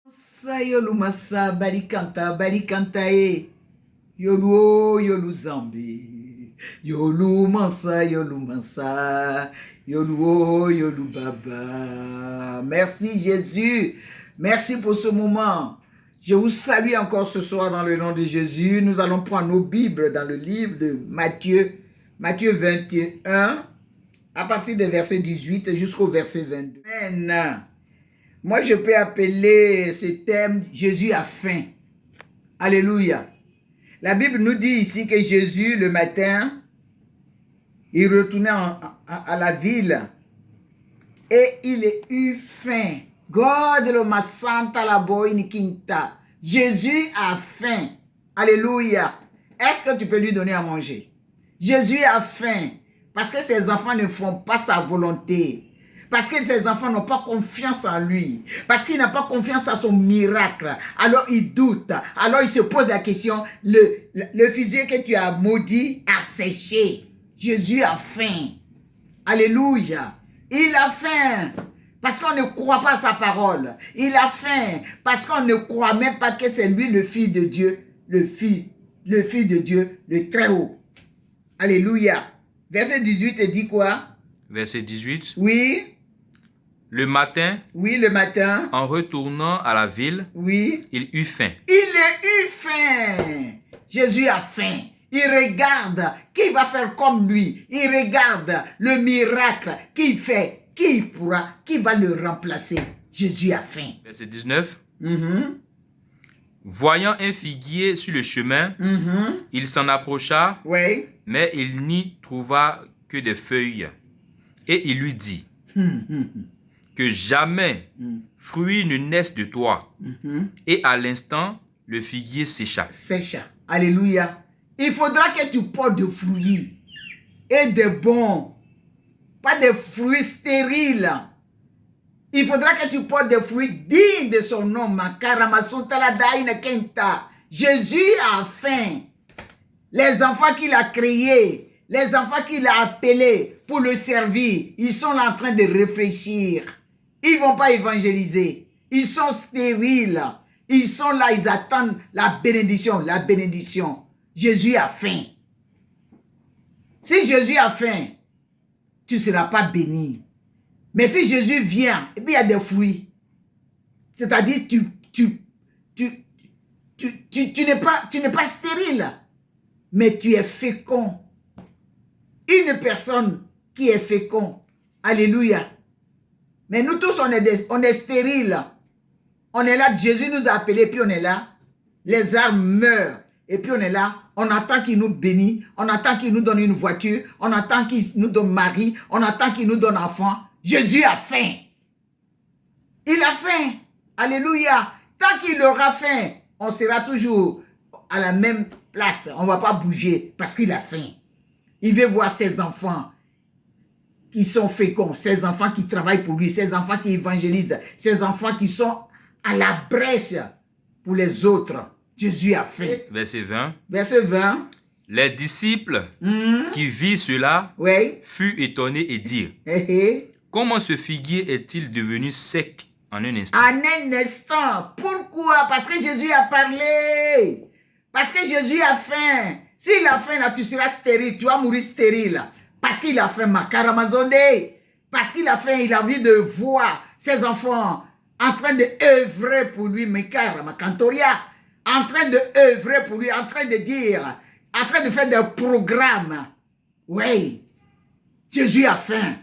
Sayolu masa barikanta e yolu yolu zambi yolu masa yolu baba. Merci Jésus, merci pour ce moment. Je vous salue encore ce soir dans le nom de Jésus. Nous allons prendre nos Bibles dans le livre de Matthieu 21 à partir du verset 18 jusqu'au verset 22. Amen. Moi, je peux appeler ce thème « Jésus a faim ». Alléluia. La Bible nous dit ici que Jésus, le matin, il retournait à la ville et il a eu faim. God lo masanta la boine quinta. Jésus a faim. Alléluia. Est-ce que tu peux lui donner à manger? Jésus a faim parce que ses enfants ne font pas sa volonté. Parce que ses enfants n'ont pas confiance en lui. Parce qu'il n'a pas confiance en son miracle. Alors il doute. Alors il se pose la question, le figuier que tu as maudit a séché. Jésus a faim. Alléluia. Il a faim. Parce qu'on ne croit pas à sa parole. Il a faim. Parce qu'on ne croit même pas que c'est lui le Fils de Dieu. Le Fils de Dieu, le Très-Haut. Alléluia. Verset 18 dit quoi? Verset 18. Oui. Le matin, Oui, le matin. en retournant à la ville, Oui. il eut faim. Il a eu faim. Jésus a faim. Il regarde qui va faire comme lui. Il regarde le miracle qu'il fait. Qui va le remplacer. Jésus a faim. Verset 19. Voyant un figuier sur le chemin, il s'en approcha, Oui. mais il n'y trouva que des feuilles. Et il lui dit, que jamais fruit ne naisse de toi. Et à l'instant, le figuier sécha. Sécha. Alléluia. Il faudra que tu portes des fruits. Et des bons. Pas des fruits stériles. Il faudra que tu portes des fruits dignes de son nom. Jésus a faim. Les enfants qu'il a créés, les enfants qu'il a appelés pour le servir, ils sont là en train de réfléchir. Ils ne vont pas évangéliser. Ils sont stériles. Ils sont là, ils attendent la bénédiction. La bénédiction. Jésus a faim. Si Jésus a faim, tu ne seras pas béni. Mais si Jésus vient, et puis il y a des fruits. C'est-à-dire, tu n'es pas stérile, mais tu es fécond. Une personne qui est fécond. Alléluia. Mais nous tous, on est stériles. On est là, Jésus nous a appelés, puis on est là. Les arbres meurent. Et puis on est là, on attend qu'il nous bénisse, on attend qu'il nous donne une voiture, on attend qu'il nous donne mari, on attend qu'il nous donne enfant. Jésus a faim. Il a faim. Alléluia. Tant qu'il aura faim, on sera toujours à la même place. On ne va pas bouger parce qu'il a faim. Il veut voir ses enfants qui sont féconds, ses enfants qui travaillent pour lui, ses enfants qui évangélisent, ses enfants qui sont à la brèche pour les autres. Jésus a faim. Verset 20. Verset 20. Les disciples qui virent cela furent étonnés et dirent, comment ce figuier est-il devenu sec en un instant? En un instant. Pourquoi? Parce que Jésus a parlé. Parce que Jésus a faim. S'il a faim, là, tu seras stérile. Tu vas mourir stérile. Parce qu'il a faim, Makaramazonde. Parce qu'il a faim, il a envie de voir ses enfants en train d'œuvrer pour lui, Mekara-Makantoria. En train d'œuvrer pour lui, en train de dire, en train de faire des programmes. Oui, Jésus a faim.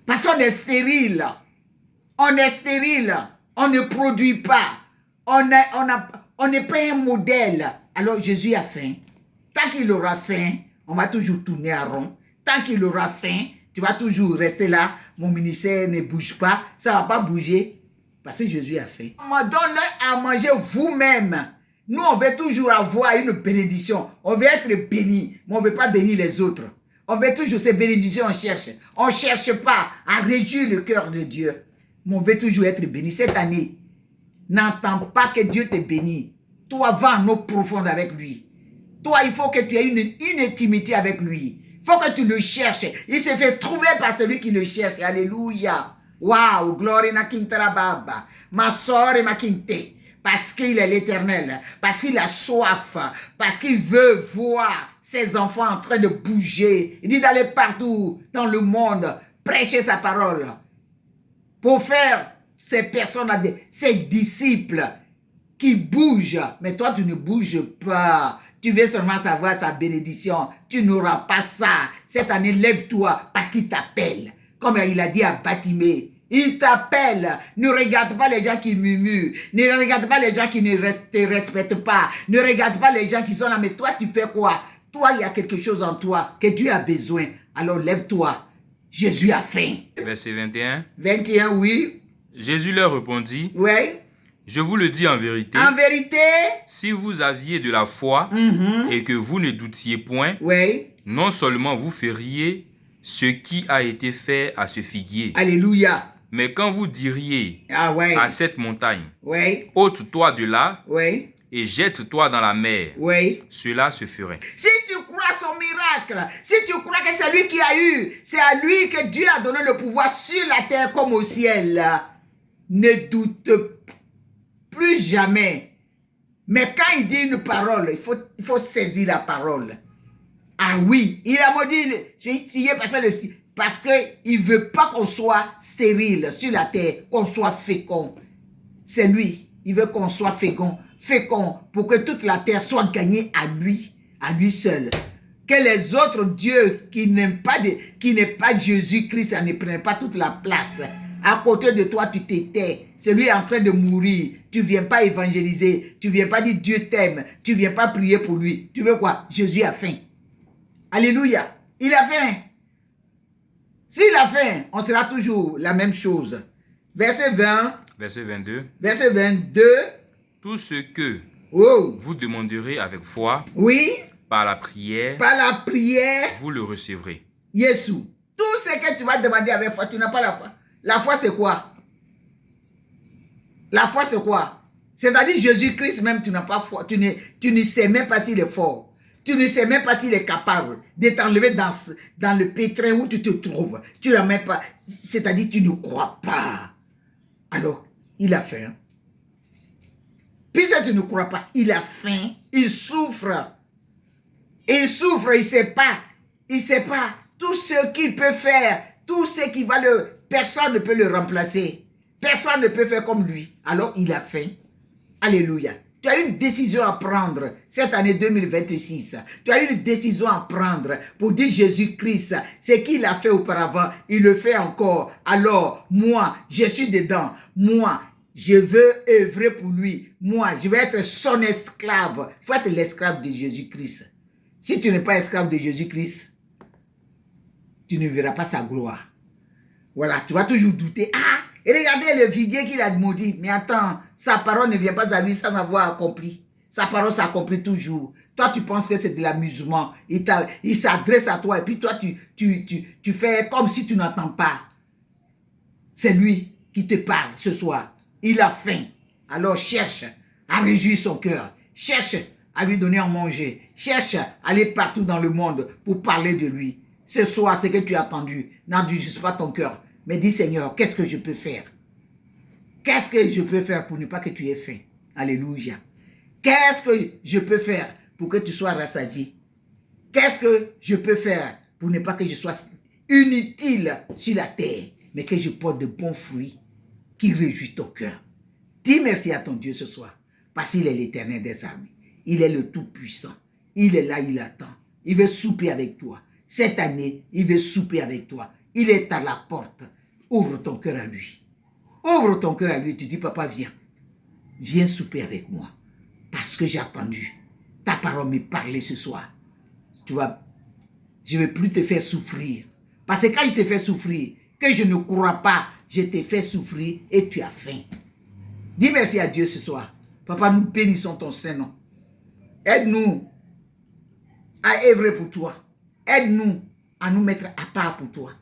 Parce qu'on est stérile. On est stérile. On ne produit pas. On n'est pas un modèle. Alors Jésus a faim. Tant qu'il aura faim, on va toujours tourner à rond. Tant qu'il aura faim, tu vas toujours rester là. Mon ministère ne bouge pas. Ça ne va pas bouger. Parce que Jésus a faim. Donne-leur à manger vous-même. Nous, on veut toujours avoir une bénédiction. On veut être béni, mais on ne veut pas bénir les autres. On veut toujours ces bénédictions, on cherche. On ne cherche pas à réjouir le cœur de Dieu. Mais on veut toujours être béni. Cette année, n'entends pas que Dieu te bénisse. Toi, va en eau profonde avec lui. Toi, il faut que tu aies une intimité avec lui. Il faut que tu le cherches. Il se fait trouver par celui qui le cherche. Alléluia. Waouh, gloire na kintara baba. Ma soeur ma kinte. Parce qu'il est l'Éternel, parce qu'il a soif, parce qu'il veut voir ses enfants en train de bouger. Il dit d'aller partout dans le monde, prêcher sa parole, pour faire ces personnes, ces disciples qui bougent. Mais toi, tu ne bouges pas. Tu veux seulement savoir sa bénédiction. Tu n'auras pas ça. Cette année, lève-toi parce qu'il t'appelle. Comme il a dit à Batimée. Il t'appelle. Ne regarde pas les gens qui murmurent. Ne regarde pas les gens qui ne te respectent pas. Ne regarde pas les gens qui sont là. Mais toi, tu fais quoi? Toi, il y a quelque chose en toi que Dieu a besoin. Alors lève-toi. Jésus a faim. Verset 21. 21, oui. Jésus leur répondit, Oui. je vous le dis en vérité, En vérité. si vous aviez de la foi et que vous ne doutiez point, Oui. non seulement vous feriez ce qui a été fait à ce figuier, Alléluia. mais quand vous diriez Ah ouais. à cette montagne, Oui. ôte-toi de là Oui. et jette-toi dans la mer, Oui. cela se ferait. Si tu crois son miracle, si tu crois que c'est lui qui a eu, c'est à lui que Dieu a donné le pouvoir sur la terre comme au ciel, ne doute plus jamais. Mais quand il dit une parole, il faut saisir la parole. Ah oui, il a maudit parce qu'il ne veut pas qu'on soit stérile sur la terre, qu'on soit fécond. C'est lui, il veut qu'on soit fécond pour que toute la terre soit gagnée à lui seul. Que les autres dieux qui n'est pas Jésus-Christ ne prennent pas toute la place. À côté de toi, tu t'étais. C'est lui en train de mourir. Tu ne viens pas évangéliser. Tu ne viens pas dire Dieu t'aime. Tu ne viens pas prier pour lui. Tu veux quoi? Jésus a faim. Alléluia. Il a faim. S'il a faim, on sera toujours la même chose. Verset 20. Verset 22. Verset 22. Tout ce que Oh. vous demanderez avec foi, Oui. par la prière, Vous le recevrez. Jésus. Tout ce que tu vas demander avec foi, tu n'as pas la foi. La foi, c'est quoi? La foi, c'est quoi? C'est-à-dire Jésus-Christ même, tu n'as pas foi. Tu ne sais même pas s'il est fort. Tu ne sais même pas qu'il est capable de t'enlever dans le pétrin où tu te trouves. Tu n'as même pas. C'est-à-dire tu ne crois pas. Alors, il a faim. Puisque tu ne crois pas, il a faim. Il souffre. Il souffre, il ne sait pas. Il ne sait pas. Tout ce qu'il peut faire, tout ce qui va personne ne peut le remplacer. Personne ne peut faire comme lui. Alors, il a faim. Alléluia. Tu as une décision à prendre cette année 2026. Tu as une décision à prendre pour dire Jésus-Christ, ce qu'il a fait auparavant, il le fait encore. Alors, moi, je suis dedans. Moi, je veux œuvrer pour lui. Moi, je vais être son esclave. Il faut être l'esclave de Jésus-Christ. Si tu n'es pas esclave de Jésus-Christ, tu ne verras pas sa gloire. Voilà, tu vas toujours douter. Ah, et regardez le figuier qu'il a maudit. Mais attends, sa parole ne vient pas à lui sans avoir accompli. Sa parole s'accomplit toujours. Toi, tu penses que c'est de l'amusement. Il s'adresse à toi et puis toi, tu fais comme si tu n'entends pas. C'est lui qui te parle ce soir. Il a faim. Alors cherche à réjouir son cœur. Cherche à lui donner à manger. Cherche à aller partout dans le monde pour parler de lui. Ce soir, ce que tu as attendu, n'endurcis pas ton cœur. Mais dis Seigneur, qu'est-ce que je peux faire? Qu'est-ce que je peux faire pour ne pas que tu aies faim? Alléluia. Qu'est-ce que je peux faire pour que tu sois rassasié? Qu'est-ce que je peux faire pour ne pas que je sois inutile sur la terre, mais que je porte de bons fruits qui réjouissent ton cœur? Dis merci à ton Dieu ce soir, parce qu'il est l'Éternel des armées. Il est le Tout-Puissant. Il est là, il attend. Il veut souper avec toi. Cette année, il veut souper avec toi. Il est à la porte. Ouvre ton cœur à lui. Ouvre ton cœur à lui. Tu dis, papa, viens. Viens souper avec moi. Parce que j'ai attendu ta parole me parler ce soir. Tu vois, je ne vais plus te faire souffrir. Parce que quand je te fais souffrir, que je ne crois pas, je te fais souffrir et tu as faim. Dis merci à Dieu ce soir. Papa, nous bénissons ton Saint-Nom. Aide-nous à œuvrer pour toi. Aide-nous à nous mettre à part pour toi.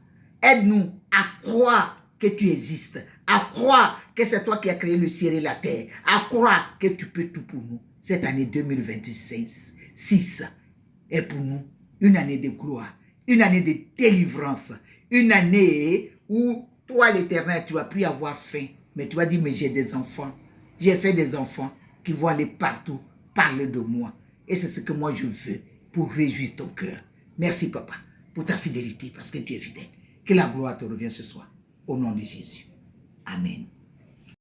Aide-nous à croire que tu existes. À croire que c'est toi qui as créé le ciel et la terre. À croire que tu peux tout pour nous. Cette année 2026 est pour nous une année de gloire. Une année de délivrance. Une année où Toi, l'Éternel, tu vas plus avoir faim, mais tu vas dire, mais j'ai des enfants. J'ai fait des enfants qui vont aller partout, parler de moi. Et c'est ce que moi je veux pour réjouir ton cœur. Merci, papa, pour ta fidélité, parce que tu es fidèle. Que la gloire te revienne ce soir. Au nom de Jésus. Amen.